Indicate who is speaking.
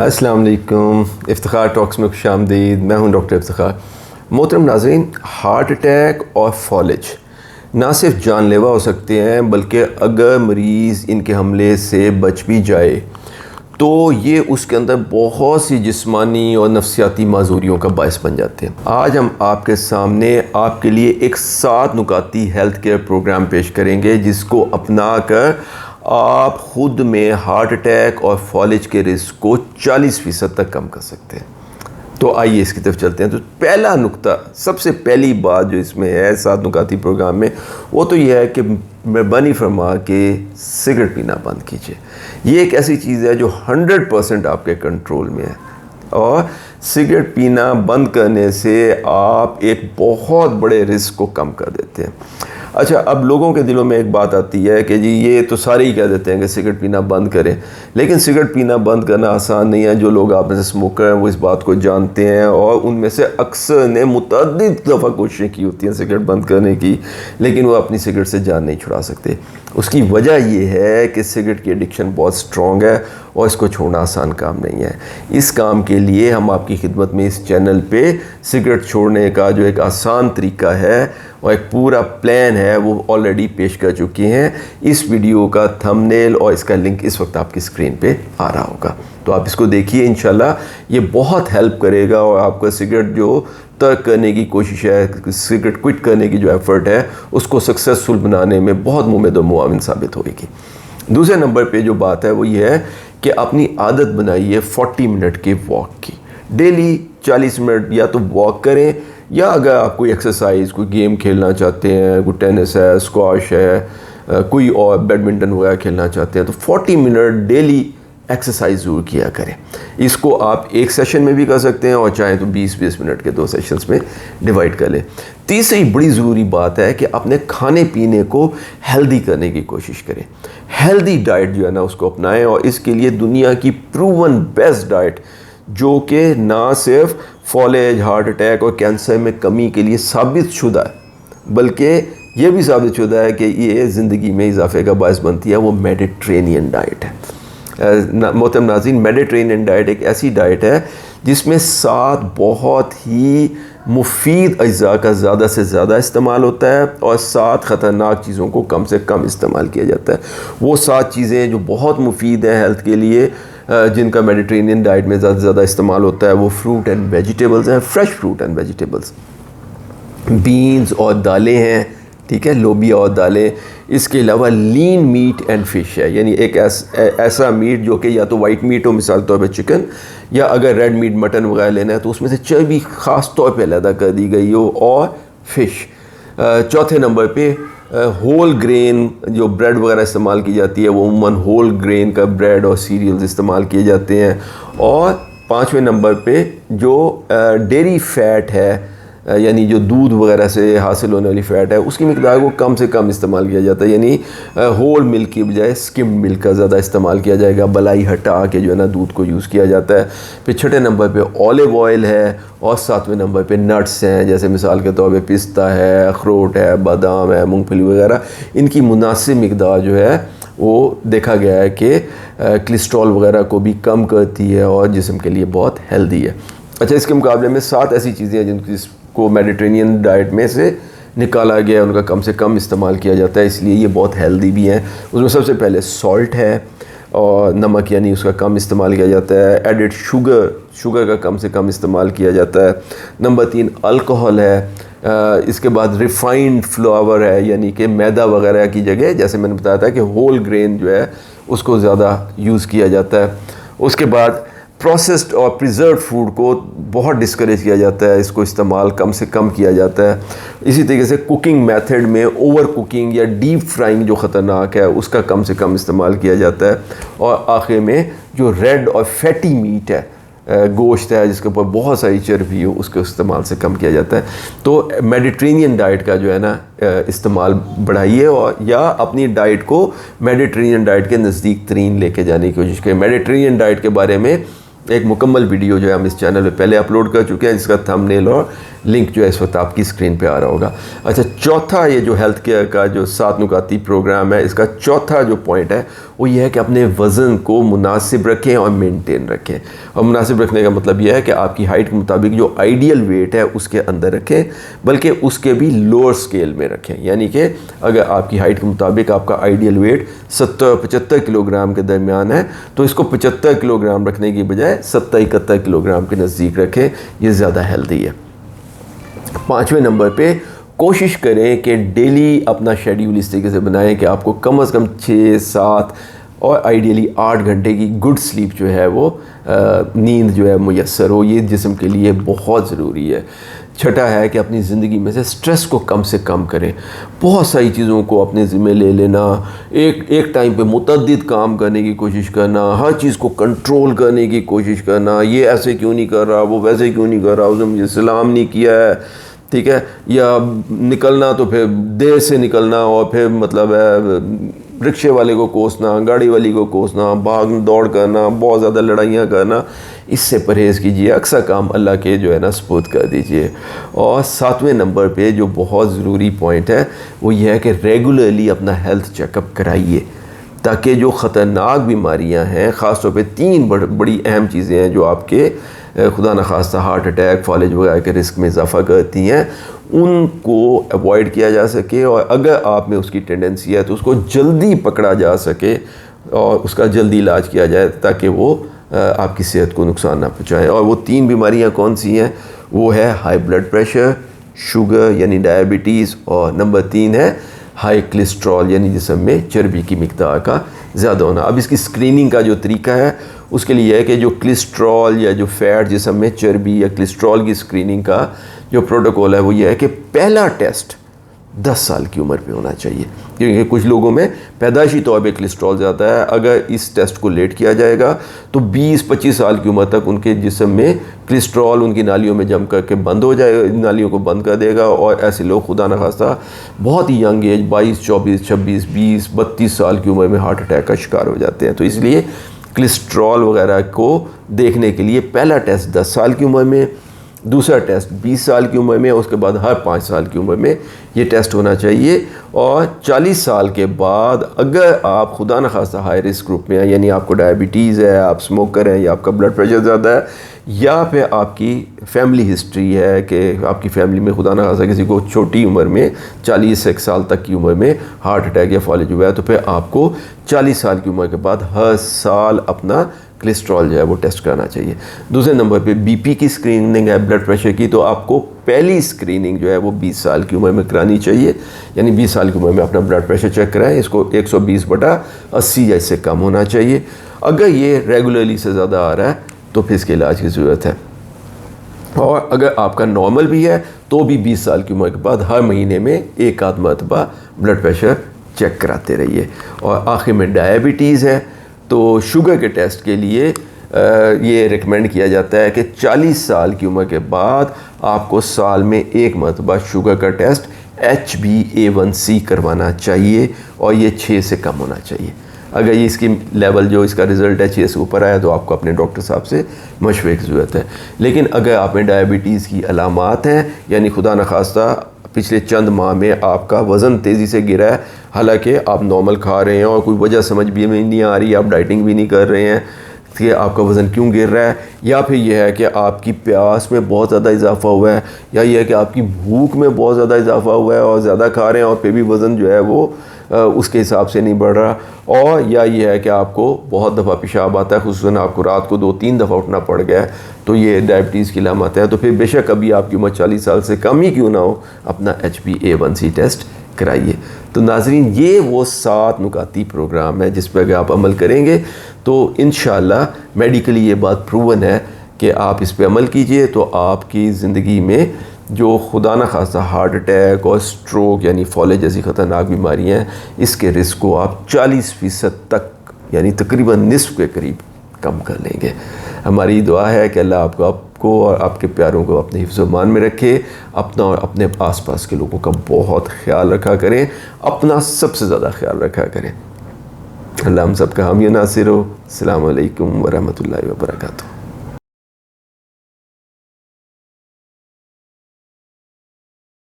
Speaker 1: अस्सलाम वालेकुम, इफ्तिखार टॉक्स में खुशामदीद। मैं हूं डॉक्टर इफ्तिखार। मोहतरम नाज़रीन, हार्ट अटैक और फॉलेज ना सिर्फ जानलेवा हो सकते हैं, बल्कि अगर मरीज़ इनके हमले से बच भी जाए तो ये उसके अंदर बहुत सी जिस्मानी और नफ्सियाती माजूरियों का बायस बन जाते हैं। आज हम आपके सामने आपके लिए एक 7 नुकाती हेल्थ केयर प्रोग्राम पेश करेंगे, जिसको अपना कर आप ख़ुद में हार्ट अटैक और फॉलेज के रिस्क को 40% तक कम कर सकते हैं। तो आइए इसकी तरफ चलते हैं। तो पहला नुक्ता, सबसे पहली बात जो इसमें है 7 नुकाती प्रोग्राम में, वो तो यह है कि मेहरबानी फरमा के सिगरेट पीना बंद कीजिए। ये एक ऐसी चीज़ है जो 100% आपके कंट्रोल में है, और सिगरेट पीना बंद करने से आप एक बहुत बड़े रिस्क को कम कर देते हैं। अच्छा, अब लोगों के दिलों में एक बात आती है कि जी ये तो सारे ही कह देते हैं कि सिगरेट पीना बंद करें, लेकिन सिगरेट पीना बंद करना आसान नहीं है। जो लोग आप में से स्मोकर हैं वो इस बात को जानते हैं, और उनमें से अक्सर ने मुतअद्दिद दफ़ा कोशिशें की होती हैं सिगरेट बंद करने की, लेकिन वो अपनी सिगरेट से जान नहीं छुड़ा सकते। उसकी वजह ये है कि सिगरेट की एडिक्शन बहुत स्ट्रॉन्ग है और इसको छोड़ना आसान काम नहीं है। इस काम के लिए हम आपकी खिदमत में इस चैनल पे सिगरेट छोड़ने का जो एक आसान तरीका है और एक पूरा प्लान है वो ऑलरेडी पेश कर चुके हैं। इस वीडियो का थंबनेल और इसका लिंक इस वक्त आपकी स्क्रीन पे आ रहा होगा, तो आप इसको देखिए। इंशाल्लाह ये बहुत हेल्प करेगा और आपका सिगरेट जो तर्क करने की कोशिश है, सिगरेट क्विट करने की जो एफ़र्ट है, उसको सक्सेसफुल बनाने में बहुत मुमद और मुआविन साबित होगी। दूसरे नंबर पे जो बात है वो ये है कि अपनी आदत बनाइए 40 मिनट के वॉक की। डेली 40 मिनट या तो वॉक करें, या अगर आप कोई एक्सरसाइज, कोई गेम खेलना चाहते हैं, कोई टेनिस है, स्क्वाश है, कोई और बैडमिंटन वगैरह खेलना चाहते हैं, तो 40 मिनट डेली एक्सरसाइज ज़रूर किया करें। इसको आप एक सेशन में भी कर सकते हैं, और चाहे तो 20-20 मिनट के 2 सेशंस में डिवाइड कर लें। तीसरी बड़ी ज़रूरी बात है कि अपने खाने पीने को हेल्दी करने की कोशिश करें। हेल्दी डाइट जो है ना उसको अपनाएं, और इसके लिए दुनिया की प्रूवन बेस्ट डाइट, जो कि ना सिर्फ फॉलेज, हार्ट अटैक और कैंसर में कमी के लिए साबित शुदा है, बल्कि ये भी साबित शुदा है कि ये ज़िंदगी में इजाफे का बायस बनती है, वो मेडिटेरेनियन डाइट है। मोहतरम नाज़रीन, मेडिटेरेनियन डाइट एक ऐसी डाइट है जिसमें 7 बहुत ही मुफीद अज्जा का ज़्यादा से ज़्यादा इस्तेमाल होता है, और 7 ख़तरनाक चीज़ों को कम से कम इस्तेमाल किया जाता है। वो 7 चीज़ें जो बहुत मुफीद हैं हेल्थ के लिए, जिनका मेडिटेरेनियन डाइट में ज़्यादा से ज़्यादा इस्तेमाल होता है, वो फ्रूट एंड वेजिटेबल्स हैं, fresh fruit and vegetables, beans और दालें हैं, ठीक है, लोबिया और दालें। इसके अलावा लीन मीट एंड फ़िश है, यानी एक ऐसा मीट जो कि या तो वाइट मीट हो, मिसाल तौर पे चिकन, या अगर रेड मीट मटन वगैरह लेना है तो उसमें से चर्बी ख़ास तौर पे अलहदा कर दी गई हो, और फ़िश। चौथे नंबर पे होल ग्रेन जो ब्रेड वगैरह इस्तेमाल की जाती है, वो उम्मन होल ग्रेन का ब्रेड और सीरियल्स इस्तेमाल किए जाते हैं। और 5वें नंबर पे जो डेयरी फ़ैट है, यानी जो दूध वगैरह से हासिल होने वाली फ़ैट है, उसकी मिकदार को कम से कम इस्तेमाल किया जाता है, यानी होल मिल्क की बजाय स्किम्ड मिल्क का ज़्यादा इस्तेमाल किया जाएगा। बलाई हटा के जो है ना दूध को यूज़ किया जाता है। फिर 6ठे नंबर पे ऑलिव ऑयल है, और 7वें नंबर पे नट्स हैं, जैसे मिसाल के तौर पे पिस्ता है, अखरोट है, बादाम है, मूंगफली वगैरह। इनकी मुनासिब मिकदार जो है वो देखा गया है कि कोलेस्ट्रॉल वगैरह को भी कम करती है और जिस्म के लिए बहुत हेल्दी है। अच्छा, इसके मुकाबले में 7 ऐसी चीज़ें हैं जिनको मेडिटेरेनियन डाइट में से निकाला गया, उनका कम से कम इस्तेमाल किया जाता है, इसलिए ये बहुत हेल्दी भी हैं। उसमें सबसे पहले सॉल्ट है, और नमक यानी उसका कम इस्तेमाल किया जाता है। एडिड शुगर का कम से कम इस्तेमाल किया जाता है। नंबर 3 अल्कोहल है। इसके बाद रिफ़ाइंड फ्लावर है, यानी कि मैदा वगैरह की जगह, जैसे मैंने बताया था कि होल ग्रेन जो है उसको ज़्यादा यूज़ किया जाता है। उसके बाद प्रोसेस्ड और प्रिजर्व फूड को बहुत डिस्करेज किया जाता है, इसको इस्तेमाल कम से कम किया जाता है। इसी तरीके से कुकिंग मेथड में ओवर कुकिंग या डीप फ्राइंग जो ख़तरनाक है, उसका कम से कम इस्तेमाल किया जाता है। और आखिर में जो रेड और फैटी मीट है, गोश्त है जिसके ऊपर बहुत सारी चर्बी हो, उसके इस्तेमाल से कम किया जाता है। तो मेडिटेरेनियन डाइट का जो है ना इस्तेमाल बढ़ाइए, और या अपनी डाइट को मेडिटेरेनियन डाइट के नज़दीक तरीन लेके जाने की कोशिश करें। मेडिटेरेनियन डाइट के बारे में एक मुकम्मल वीडियो जो है हम इस चैनल पे पहले अपलोड कर चुके हैं, जिसका थंबनेल और लिंक जो है इस वक्त आपकी स्क्रीन पे आ रहा होगा। अच्छा, चौथा ये जो हेल्थ केयर का जो 7 नुकाती प्रोग्राम है, इसका चौथा जो पॉइंट है वो ये है कि अपने वज़न को मुनासिब रखें और मेंटेन रखें। और मुनासिब रखने का मतलब यह है कि आपकी हाइट के मुताबिक जो आइडियल वेट है उसके अंदर रखें, बल्कि उसके भी लोअर स्केल में रखें। यानी कि अगर आपकी हाइट के मुताबिक आपका आइडियल वेट 70-75 किलोग्राम के दरमियान है तो इसको 75 किलोग्राम रखने की बजाय 70-71 किलोग्राम के नज़दीक रखें, ये ज़्यादा हेल्दी है। 5वें नंबर पे कोशिश करें कि डेली अपना शेड्यूल इस तरीके से बनाएं कि आपको कम से कम 6-7 और आइडियली 8 घंटे की गुड स्लीप जो है वो नींद जो है मुयस्सर हो। ये जिस्म के लिए बहुत ज़रूरी है। छठा है कि अपनी ज़िंदगी में से स्ट्रेस को कम से कम करें। बहुत सारी चीज़ों को अपने ज़िम्मे ले लेना, एक टाइम पे मुतअद्दिद काम करने की कोशिश करना, हर चीज़ को कंट्रोल करने की कोशिश करना, ये ऐसे क्यों नहीं कर रहा, वो वैसे क्यों नहीं कर रहा, उसने मुझे सलाम नहीं किया है, ठीक है, या निकलना तो फिर देर से निकलना और फिर मतलब है रिक्शे वाले को कोसना, गाड़ी वाली को कोसना, भाग दौड़ करना, बहुत ज़्यादा लड़ाइयाँ करना, इससे परहेज़ कीजिए। अक्सर काम अल्लाह के जो है ना सुपुर्द कर दीजिए। और 7वें नंबर पे जो बहुत ज़रूरी पॉइंट है वो ये है कि रेगुलरली अपना हेल्थ चेकअप कराइए, ताकि जो ख़तरनाक बीमारियां हैं, ख़ास तौर पे 3 बड़ी अहम चीज़ें हैं जो आपके खुदा न खास्ता हार्ट अटैक, फॉलेज वगैरह के रिस्क में इजाफ़ा करती हैं, उनको अवॉइड किया जा सके। और अगर आप में उसकी टेंडेंसी है तो उसको जल्दी पकड़ा जा सके और उसका जल्दी इलाज किया जाए, ताकि वो आपकी सेहत को नुकसान ना पहुँचाए। और वो 3 बीमारियाँ कौन सी हैं? वो है हाई ब्लड प्रेशर, शुगर यानी डायबिटीज़, और नंबर 3 है हाई कोलेस्ट्रॉल यानी जिस्म में चर्बी की मिकदार का ज़्यादा होना। अब इसकी स्क्रीनिंग का जो तरीका है उसके लिए है कि जो कोलेस्ट्रॉल या जो फ़ैट जिस्म में चर्बी या कोलेस्ट्रॉल की स्क्रीनिंग का जो प्रोटोकॉल है वो ये है कि पहला टेस्ट 10 साल की उम्र पे होना चाहिए, क्योंकि कुछ लोगों में पैदाइशी तौर पे कोलेस्ट्रॉल ज़्यादा है। अगर इस टेस्ट को लेट किया जाएगा तो 20-25 साल की उम्र तक उनके जिस्म में कोलेस्ट्रॉल उनकी नालियों में जम करके बंद हो जाएगा, नालियों को बंद कर देगा। और ऐसे लोग खुदा न खास्ता बहुत ही यंग एज 22, 24, 26, 20, 32 साल की उम्र में हार्ट अटैक का शिकार हो जाते हैं। तो इसलिए कोलेस्ट्रॉल वगैरह को देखने के लिए पहला टेस्ट 10 साल की उम्र में, दूसरा टेस्ट 20 साल की उम्र में, उसके बाद हर 5 साल की उम्र में ये टेस्ट होना चाहिए। और 40 साल के बाद अगर आप खुदा न खास्ता हाई रिस्क ग्रुप में हैं, यानी आपको डायबिटीज़ है, आप स्मोकर हैं, या आपका ब्लड प्रेशर ज़्यादा है, या फिर आपकी फैमिली हिस्ट्री है कि आपकी फैमिली में खुदा न खास्ता किसी को छोटी उम्र में 40 साल तक की उम्र में हार्ट अटैक या फॉलेज हुआ है, तो फिर आपको 40 साल की उम्र के बाद हर साल अपना कोलेस्ट्रॉल जो है वो टेस्ट कराना चाहिए। दूसरे नंबर पे बीपी की स्क्रीनिंग है, ब्लड प्रेशर की, तो आपको पहली स्क्रीनिंग जो है वो 20 साल की उम्र में करानी चाहिए। यानी 20 साल की उम्र में अपना ब्लड प्रेशर चेक कराएं, इसको 120/80 या इससे कम होना चाहिए। अगर ये रेगुलरली से ज़्यादा आ रहा है तो फिर इसके इलाज की ज़रूरत है। और अगर आपका नॉर्मल भी है तो भी 20 साल की उम्र के बाद हर महीने में 1 आध मरतबा ब्लड प्रेशर चेक कराते रहिए। और आखिर में डायबिटीज़ है, तो शुगर के टेस्ट के लिए ये रिकमेंड किया जाता है कि 40 साल की उम्र के बाद आपको साल में 1 मरतबा शुगर का टेस्ट HbA1c करवाना चाहिए, और ये 6 से कम होना चाहिए। अगर ये इसकी लेवल जो इसका रिज़ल्ट है 6 से ऊपर आया तो आपको अपने डॉक्टर साहब से मशवरे की ज़रूरत है। लेकिन अगर आप में डायबिटीज़ की अलामात हैं, यानी खुदा न खास्ता पिछले चंद माह में आपका वज़न तेज़ी से गिरा है, हालांकि आप नॉर्मल खा रहे हैं और कोई वजह समझ भी में नहीं आ रही, आप डाइटिंग भी नहीं कर रहे हैं कि आपका वज़न क्यों गिर रहा है, या फिर यह है कि आपकी प्यास में बहुत ज़्यादा इजाफा हुआ है, या यह है कि आपकी भूख में बहुत ज़्यादा इजाफा हुआ है और ज़्यादा खा रहे हैं और फिर भी वज़न जो है वो उसके हिसाब से नहीं बढ़ रहा, और या ये है कि आपको बहुत दफ़ा पेशाब आता है, खुसूसन आपको रात को 2-3 दफ़ा उठना पड़ गया है, तो ये डायबिटीज़ की अलामत है। तो फिर बेशक अभी आपकी उम्र 40 साल से कम ही क्यों ना हो, अपना HbA1c टेस्ट कराइए। तो नाज़रीन, ये वो 7 नुकाती प्रोग्राम है जिस पर अगर आप अमल करेंगे तो इंशाअल्लाह मेडिकली ये बात प्रूवन है कि आप इस पर अमल कीजिए तो आपकी ज़िंदगी में जो खुदा न खास्ता हार्ट अटैक और स्ट्रोक यानी फॉलेज जैसी ख़तरनाक बीमारियाँ हैं, इसके रिस्क को आप 40% तक यानी तकरीबन निस्फ के करीब कम कर लेंगे। हमारी दुआ है कि अल्लाह आपको और आपके प्यारों को अपने हिफ्ज़-ओ-मान में रखे, अपना और अपने आसपास के लोगों का बहुत ख्याल रखा करें, अपना सबसे ज़्यादा ख्याल रखा करें। अल्लाह हम सब का हामी नासिर हो। अस्सलामु अलैकुम वरहमतुल्लाहि वबरकातुहू।